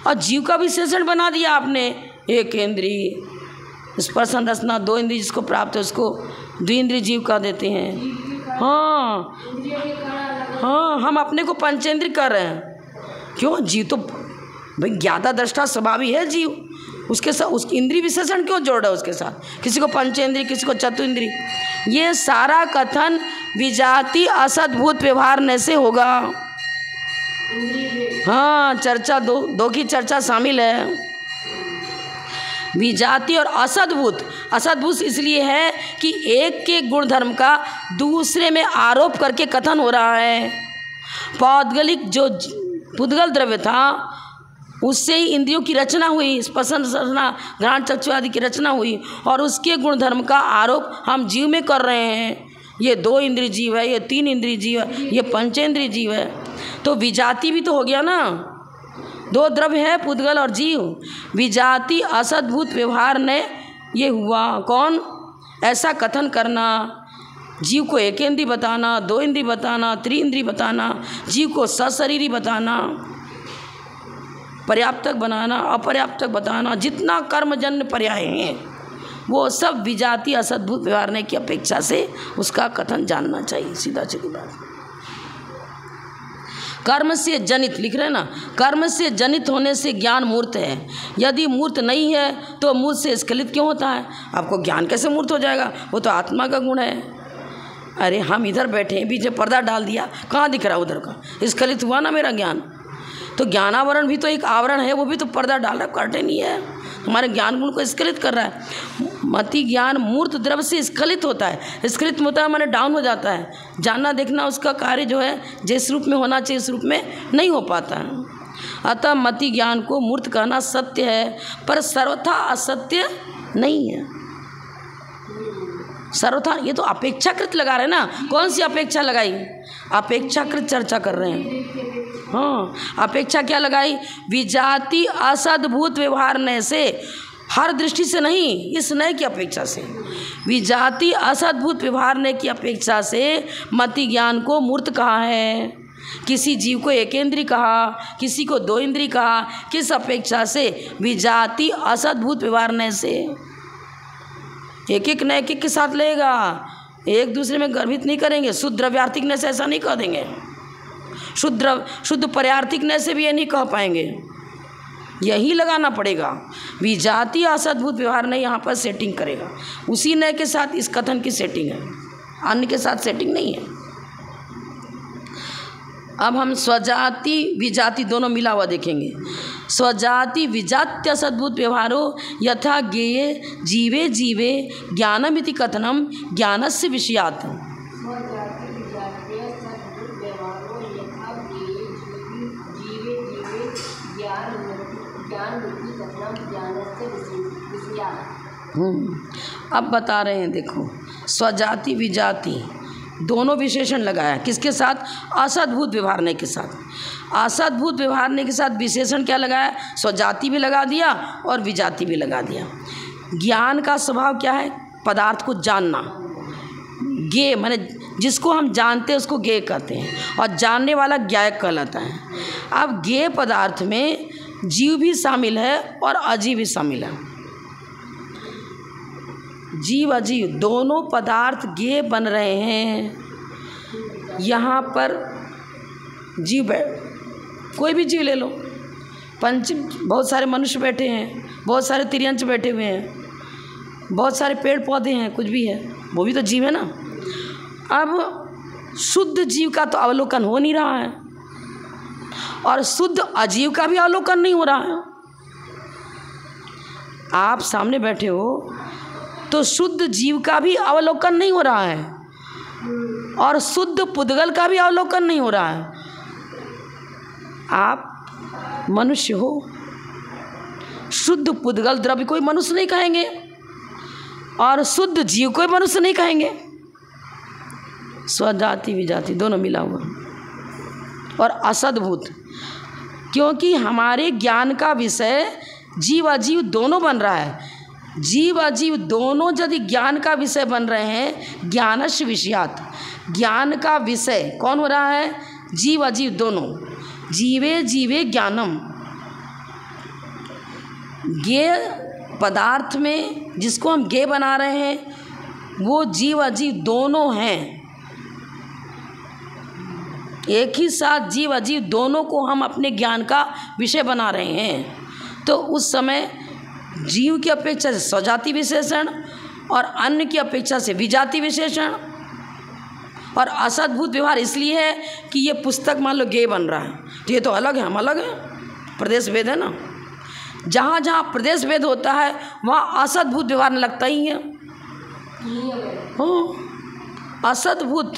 Speaker 1: और जीव का विशेषण बना दिया आपने, एक इंद्रिय स्पर्शन रसना दो इंद्रिय जिसको प्राप्त है उसको द्विइंद्रिय जीव कह देते हैं। हाँ हाँ, हम अपने को पंचेंद्रिय कर रहे हैं। क्यों? जीव तो भाई ज्ञाता दृष्टा स्वभावी है जीव, उसके साथ उसकी इंद्रिय विशेषण क्यों जोड़ रहा है उसके साथ? किसी को पंचेंद्रिय, किसी को चतुइंद्रिय। ये सारा कथन विजाति असद्भुत व्यवहार से होगा। हाँ, चर्चा दो की चर्चा शामिल है। विजाति और असद्भुत, असद्भुत इसलिए है कि एक के गुण धर्म का दूसरे में आरोप करके कथन हो रहा है। पौद्गलिक जो पुद्गल द्रव्य था उससे ही इंद्रियों की रचना हुई, स्पर्शन रचना घ्राण चक्षु आदि की रचना हुई, और उसके गुण धर्म का आरोप हम जीव में कर रहे हैं। ये दो इंद्रिय जीव है, ये तीन इंद्रिय जीव है, ये पंचेंद्रिय जीव है। तो विजाति भी तो हो गया ना, दो द्रव्य है पुद्गल और जीव। विजाति असद्भुत व्यवहार ने ये हुआ कौन? ऐसा कथन करना, जीव को एक इंद्रिय बताना, दो इंद्रिय बताना, त्रि इंद्रिय बताना, जीव को सशरीरी बताना। पर्याप्तक बनाना, अपर्याप्तक बताना, जितना कर्मजन्य पर्याय हैं वो सब विजातीय असद्भुत व्यवहारने की अपेक्षा से उसका कथन जानना चाहिए। सीधा सीधी बात। कर्म से जनित लिख रहे हैं ना, कर्म से जनित होने से ज्ञान मूर्त है। यदि मूर्त नहीं है तो मूर्त से स्खलित क्यों होता है? आपको ज्ञान कैसे मूर्त हो जाएगा? वो तो आत्मा का गुण है। अरे हम इधर बैठे हैं, बीच में पर्दा डाल दिया, कहाँ दिख रहा है उधर का? स्खलित हुआ ना मेरा ज्ञान। तो ज्ञानावरण भी तो एक आवरण है, वो भी तो पर्दा डाल रहा, कर्टेन ही है, हमारे ज्ञान गुण को स्खलित कर रहा है। मति ज्ञान मूर्त द्रव्य से स्खलित होता है। स्खलित होता है माने डाउन हो जाता है। जानना देखना उसका कार्य जो है जिस रूप में होना चाहिए उस रूप में नहीं हो पाता है। अतः मति ज्ञान को मूर्त कहना सत्य है, पर सर्वथा असत्य नहीं है। सर्वथा ये तो अपेक्षाकृत लगा रहे हैं ना। कौन सी अपेक्षा लगाई? अपेक्षाकृत चर्चा कर रहे हैं। हाँ, अपेक्षा क्या लगाई? विजाति असद्भुत व्यवहारने से, हर दृष्टि से नहीं, इस नए की अपेक्षा से। विजाति असद्भुत व्यवहारने की अपेक्षा से मति ज्ञान को मूर्त कहा है। किसी जीव को एक इंद्रिय कहा, किसी को दो इंद्रिय कहा। किस अपेक्षा से? विजाति असद्भुत व्यवहारने से। एक एक न एक एक के साथ लेगा, एक दूसरे में गर्भित नहीं करेंगे। शुद्ध द्रव्यार्थिक ने से ऐसा नहीं कह देंगे, शुद्ध पर्यार्थिक ने से भी ये नहीं कह पाएंगे। यही लगाना पड़ेगा। विजातीय असद्भुत व्यवहार ने यहाँ पर सेटिंग करेगा, उसी नए के साथ इस कथन की सेटिंग है, अन्य के साथ सेटिंग नहीं है। अब हम स्वजाति विजाति दोनों मिला हुआ देखेंगे। स्वजाति विजात्य सद्भुत व्यवहारो यथा ज्ञेये जीवे जीवे ज्ञानमिति कथनम ज्ञानस्य विषयात्। अब बता रहे हैं, देखो स्वजाति विजाति दोनों विशेषण लगाया। किसके साथ? असद्भुत व्यवहारने के साथ। असद्भुत व्यवहारने के साथ विशेषण क्या लगाया? स्वजाति भी लगा दिया और विजाति भी लगा दिया। ज्ञान का स्वभाव क्या है? पदार्थ को जानना। ज्ञेय माने जिसको हम जानते हैं उसको ज्ञेय कहते हैं, और जानने वाला ज्ञायक कहलाता है। अब ज्ञेय पदार्थ में जीव भी शामिल है और अजीव भी शामिल है। जीव अजीव दोनों पदार्थ ज्ञेय बन रहे हैं। यहाँ पर जीव, कोई भी जीव ले लो, बहुत सारे मनुष्य बैठे हैं, बहुत सारे तिर्यंच बैठे हुए हैं, बहुत सारे पेड़ पौधे हैं, कुछ भी है, वो भी तो जीव है ना। अब शुद्ध जीव का तो अवलोकन हो नहीं रहा है और शुद्ध अजीव का भी अवलोकन नहीं हो रहा है। आप सामने बैठे हो तो शुद्ध जीव का भी अवलोकन नहीं हो रहा है और शुद्ध पुद्गल का भी अवलोकन नहीं हो रहा है। आप मनुष्य हो, शुद्ध पुद्गल द्रव्य कोई मनुष्य नहीं कहेंगे और शुद्ध जीव कोई मनुष्य नहीं कहेंगे। स्वजाति विजाति दोनों मिला हुआ और असद्भुत, क्योंकि हमारे ज्ञान का विषय जीव अजीव दोनों बन रहा है। जीव अजीव दोनों यदि ज्ञान का विषय बन रहे हैं, ज्ञानस्य विषयात्, ज्ञान का विषय कौन हो रहा है? जीव अजीव दोनों। जीवे जीवे ज्ञानम, ज्ञेय पदार्थ में जिसको हम ज्ञेय बना रहे हैं वो जीव अजीव दोनों हैं। एक ही साथ जीव अजीव दोनों को हम अपने ज्ञान का विषय बना रहे हैं। तो उस समय जीव की अपेक्षा से स्वजाति विशेषण और अन्य की अपेक्षा से विजाति विशेषण। और असद्भुत व्यवहार इसलिए है कि ये पुस्तक मान लो ज्ञेय बन रहा है, तो ये तो अलग है, हम अलग हैं, प्रदेश भेद है ना। जहाँ जहाँ प्रदेश भेद होता है वहाँ असद्भुत व्यवहार लगता ही है। हाँ, असद्भुत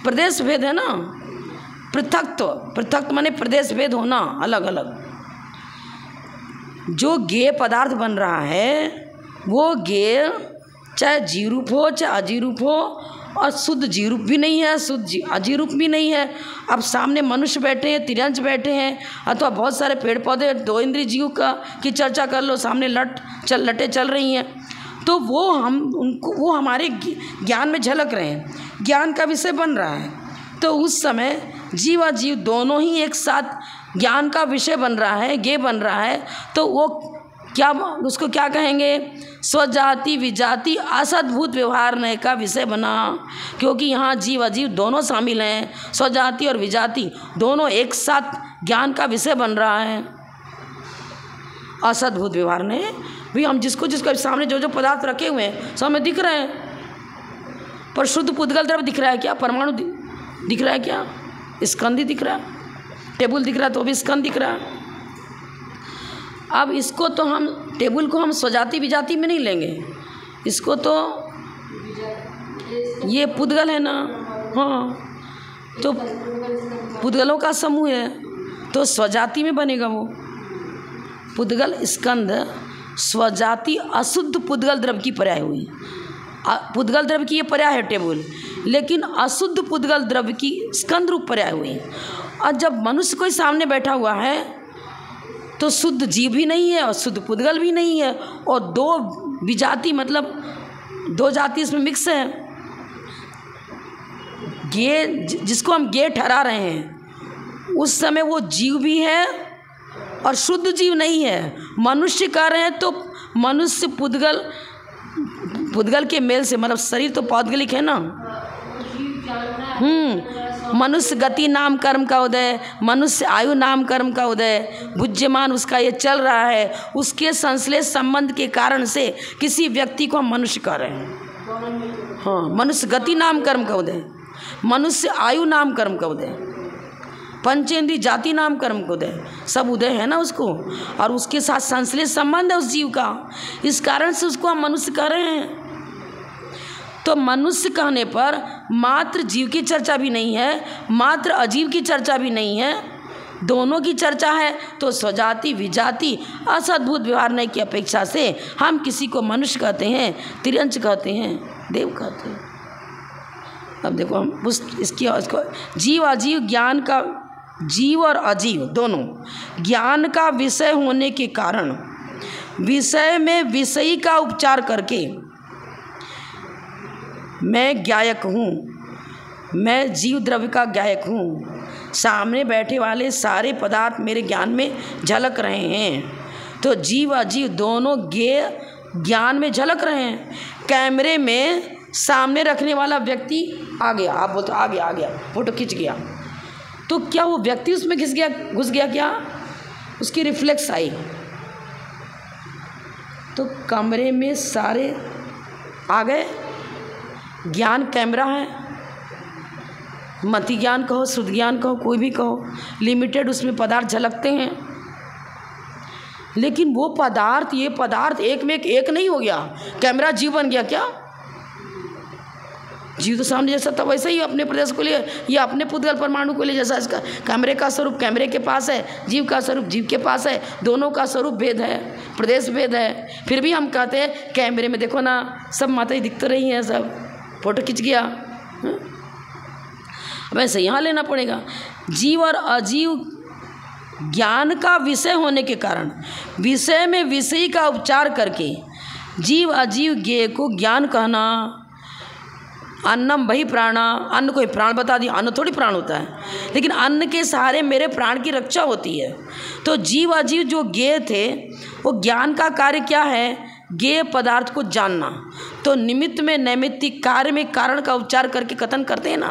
Speaker 1: प्रदेश भेद है ना। पृथक माने प्रदेश भेद होना, अलग अलग। जो ज्ञेय पदार्थ बन रहा है वो ज्ञेय चाहे जीव रूप हो चाहे अजीव रूप हो, और शुद्ध जीव रूप भी नहीं है, शुद्ध अजीव रूप भी नहीं है। अब सामने मनुष्य बैठे हैं, तिर्यंच बैठे हैं, अथवा बहुत सारे पेड़ पौधे, दो इंद्रिय जीव की चर्चा कर लो, सामने लटें चल रही हैं, तो वो हमारे ज्ञान में झलक रहे हैं, ज्ञान का विषय बन रहा है। तो उस समय जीव अजीव दोनों ही एक साथ ज्ञान का विषय बन रहा है, ज्ञेय बन रहा है, तो वो क्या, उसको क्या कहेंगे? स्वजाति विजाति असद्भुत व्यवहार नय का विषय बना, क्योंकि यहाँ जीव अजीव दोनों शामिल हैं, स्वजाति और विजाति दोनों एक साथ ज्ञान का विषय बन रहा है। असद्भुत व्यवहार ने भी हम जिसको सामने जो जो पदार्थ रखे हुए हैं सब में दिख रहे हैं, पर शुद्ध पुद्गल द्रव्य दिख रहा है क्या? परमाणु दिख रहा है क्या? स्कंद ही दिख रहा है, टेबल दिख रहा है तो भी स्कंद दिख रहा है। अब इसको तो हम टेबल को हम स्वजाति विजाति में नहीं लेंगे, इसको तो ये पुद्गल है ना, हाँ, तो पुद्गलों का समूह है तो स्वजाति में बनेगा वो। पुद्गल स्कंद स्वजाति अशुद्ध पुद्गल द्रव्य की पर्याय हुई। पुद्गल द्रव्य की ये पर्याय है टेबल, लेकिन अशुद्ध पुद्गल द्रव्य की स्कंद रूप पर्याय हुई। और जब मनुष्य कोई सामने बैठा हुआ है तो शुद्ध जीव भी नहीं है और शुद्ध पुद्गल भी नहीं है, और दो विजाति मतलब दो जाति इसमें मिक्स है। गे जिसको हम गे ठहरा रहे हैं उस समय वो जीव भी है और शुद्ध जीव नहीं है। मनुष्य कह रहे हैं तो मनुष्य पुद्गल के मेल से, मतलब शरीर तो पौद्गलिक है ना। मनुष्य गति नाम कर्म का उदय, मनुष्य आयु नाम कर्म का उदय, बुद्धिमान उसका ये चल रहा है, उसके संश्लेष संबंध के कारण से किसी व्यक्ति को हम मनुष्य कह रहे हैं। हाँ, मनुष्य गति नाम कर्म का उदय, मनुष्य आयु नाम कर्म का उदय, पंचेंद्रिय जाति नाम कर्म का उदय, सब उदय है ना उसको, और उसके साथ संश्लेष संबंध है उस जीव का, इस कारण से उसको हम मनुष्य कह रहे हैं। तो मनुष्य कहने पर मात्र जीव की चर्चा भी नहीं है, मात्र अजीव की चर्चा भी नहीं है, दोनों की चर्चा है। तो स्वजाति विजाति असद्भुत व्यवहार नहीं की अपेक्षा से हम किसी को मनुष्य कहते हैं, तिर्यंच कहते हैं, देव कहते हैं। अब देखो हम इसकी जीव अजीव ज्ञान का, जीव और अजीव दोनों ज्ञान का विषय होने के कारण विषय में विषयी का उपचार करके मैं ज्ञायक हूँ, मैं जीव द्रव्य का ज्ञायक हूँ, सामने बैठे वाले सारे पदार्थ मेरे ज्ञान में झलक रहे हैं। तो जीव अजीव दोनों ज्ञान में झलक रहे हैं। कैमरे में सामने रखने वाला व्यक्ति आ गया, आप बोलते आ गया, फोटो खींच गया, तो क्या वो व्यक्ति उसमें घुस गया क्या? उसकी रिफ्लेक्स आई, तो कमरे में सारे आ गए। ज्ञान कैमरा है, मति ज्ञान कहो, शुद्ध ज्ञान कहो, कोई भी कहो, लिमिटेड उसमें पदार्थ झलकते हैं। लेकिन वो पदार्थ, ये पदार्थ एक में एक नहीं हो गया, कैमरा जीव बन गया क्या? जीव तो सामने जैसा था वैसे ही अपने प्रदेश को लिए, या अपने पुद्गल परमाणु को लिए, जैसा इसका कैमरे का स्वरूप कैमरे के पास है, जीव का स्वरूप जीव के पास है, दोनों का स्वरूप भेद है, प्रदेश भेद है। फिर भी हम कहते हैं कैमरे में देखो ना सब माता ही दिख तो रही हैं, सब फोटो खिंच गया। वैसे यहाँ लेना पड़ेगा, जीव और अजीव ज्ञान का विषय होने के कारण विषय में विषयी का उपचार करके जीव अजीव ज्ञेय को ज्ञान कहना। अन्नम वही प्राणा, अन्न को प्राण बता दिया, अन्न थोड़ी प्राण होता है, लेकिन अन्न के सहारे मेरे प्राण की रक्षा होती है। तो जीव अजीव जो ज्ञेय थे, वो ज्ञान का कार्य क्या है? ज्ञेय पदार्थ को जानना। तो निमित्त में नैमित्तिक, कार्य में कारण का उपचार करके कथन करते हैं ना,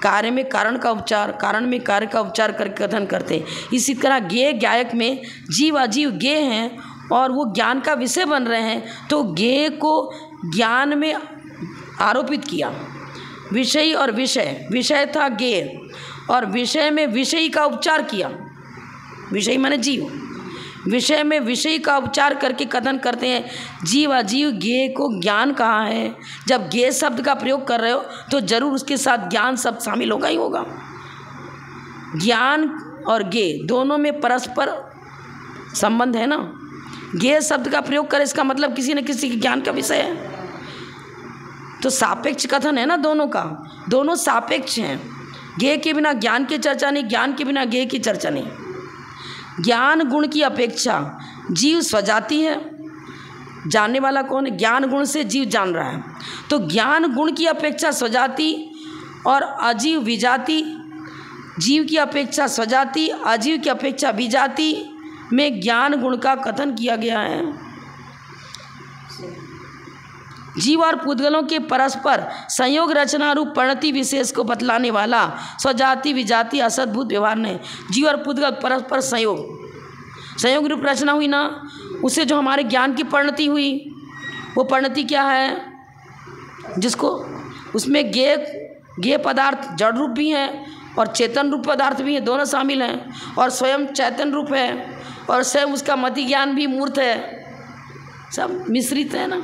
Speaker 1: कार्य में कारण का उपचार, कारण में कार्य का उपचार करके कथन करते हैं। इसी तरह ज्ञेय ज्ञायक में जीव अजीव ज्ञेय हैं और वो ज्ञान का विषय बन रहे हैं, तो ज्ञेय को ज्ञान में आरोपित किया। विषयी और विषय, विषय था ज्ञेय और विषय में विषयी का उपचार किया। विषयी माने जीव, विषय में विषयी का उपचार करके कथन करते हैं जीव अजीव ज्ञेय को ज्ञान कहा है। जब ज्ञेय शब्द का प्रयोग कर रहे हो तो जरूर उसके साथ ज्ञान शब्द शामिल होगा ही होगा। ज्ञान और ज्ञेय दोनों में परस्पर संबंध है ना। ज्ञेय शब्द का प्रयोग करें इसका मतलब किसी न किसी के ज्ञान का विषय है, तो सापेक्ष कथन है ना दोनों का, दोनों सापेक्ष हैं। ज्ञेय के बिना ज्ञान की चर्चा नहीं, ज्ञान के बिना ज्ञेय की चर्चा नहीं। ज्ञान गुण की अपेक्षा जीव स्वजाति है। जानने वाला कौन है? ज्ञान गुण से जीव जान रहा है, तो ज्ञान गुण की अपेक्षा स्वजाति और अजीव विजाति जीव की अपेक्षा स्वजाति, अजीव की अपेक्षा विजाति में ज्ञान गुण का कथन किया गया है। जीव और पुद्गलों के परस्पर संयोग रचना रूप परिणति विशेष को बतलाने वाला स्वजाति विजाति असद्भुत व्यवहार ने जीव और पुद्गल परस्पर संयोग रूप रचना हुई ना, उससे जो हमारे ज्ञान की परिणति हुई, वो परिणति क्या है, जिसको उसमें ज्ञेय पदार्थ जड़ रूप भी हैं और चेतन रूप पदार्थ भी हैं, दोनों शामिल हैं, और स्वयं चैतन्य रूप है और स्वयं उसका मति ज्ञान भी मूर्त है, सब मिश्रित है ना।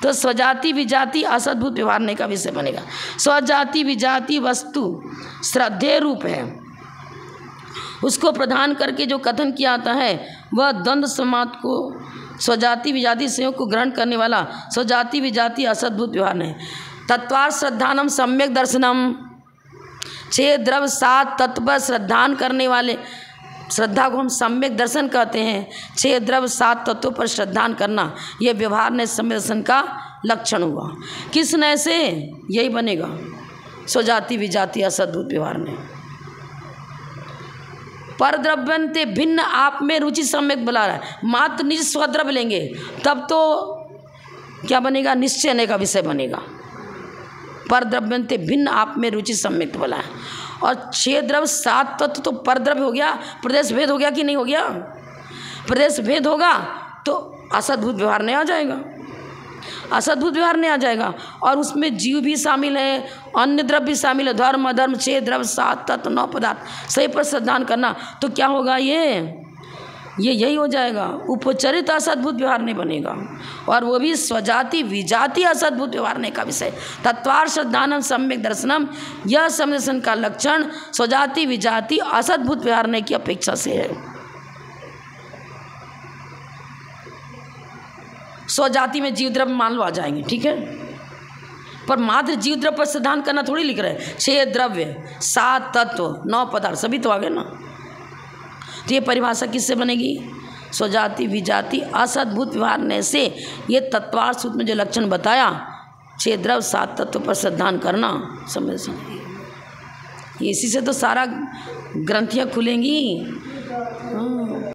Speaker 1: तो स्वजाति विजाति असद्भुत व्यवहार का विषय बनेगा। स्वजाति विजाति वस्तु श्रद्धेय रूप है, उसको प्रदान करके जो कथन किया जाता है वह द्वंद्व समाज को स्वजाति विजाति संयोग को ग्रहण करने वाला स्वजाति विजाति असद्भुत व्यवहार है। तत्वार श्रद्धानम सम्यक दर्शनम, 6 द्रव्य 7 तत्व पर श्रद्धान करने वाले, श्रद्धा को हम सम्यक दर्शन कहते हैं। 6 द्रव्य 7 तत्वों पर श्रद्धान करना, यह व्यवहार ने सम्यक दर्शन का लक्षण हुआ। किस नय से यही बनेगा, स्वजाति विजाति असद्भुत व्यवहार में। पर द्रव्यंते भिन्न आप में रुचि सम्यक बुला रहा है, मात्र निज स्वद्रव्य लेंगे तब तो क्या बनेगा, निश्चय का विषय बनेगा। पर द्रव्यंते भिन्न आप में रुचि सम्यक बोला है। और 6 द्रव्य 7 तत्व तो पर द्रव्य हो गया, प्रदेश भेद हो गया कि नहीं हो गया, प्रदेश भेद होगा तो असद्भुत व्यवहार नहीं आ जाएगा, असद्भुत व्यवहार नहीं आ जाएगा। और उसमें जीव भी शामिल है, अन्य द्रव्य भी शामिल है, धर्म अधर्म 6 द्रव्य 7 तत्व 9 पदार्थ सही पर श्रद्धान करना, तो क्या होगा, ये यही हो जाएगा, उपचरित असद्भुत व्यवहार नहीं बनेगा। और वो भी स्वजाति विजाति असद्भुत व्यवहार का विषय। तत्वार श्रद्धानम सम्यक दर्शनम, यह सम्यक दर्शन का लक्षण स्वजाति विजाति असद्भुत व्यवहार की अपेक्षा से है। स्वजाति में जीव द्रव्य मान लो आ जाएंगे, ठीक है, पर मात्र जीव द्रव्य पर श्रद्धान करना थोड़ी लिख रहे हैं। 6 द्रव्य 7 तत्व 9 पदार्थ सभी तो आ गए ना। तो ये परिभाषा किससे बनेगी, स्वजाति विजाति असद्भुत व्यवहार से ये तत्वार सूत्र में जो लक्षण बताया, 6 द्रव्य 7 तत्व पर श्रद्धान करना, समझ इसी से तो सारा ग्रंथियाँ खुलेंगी।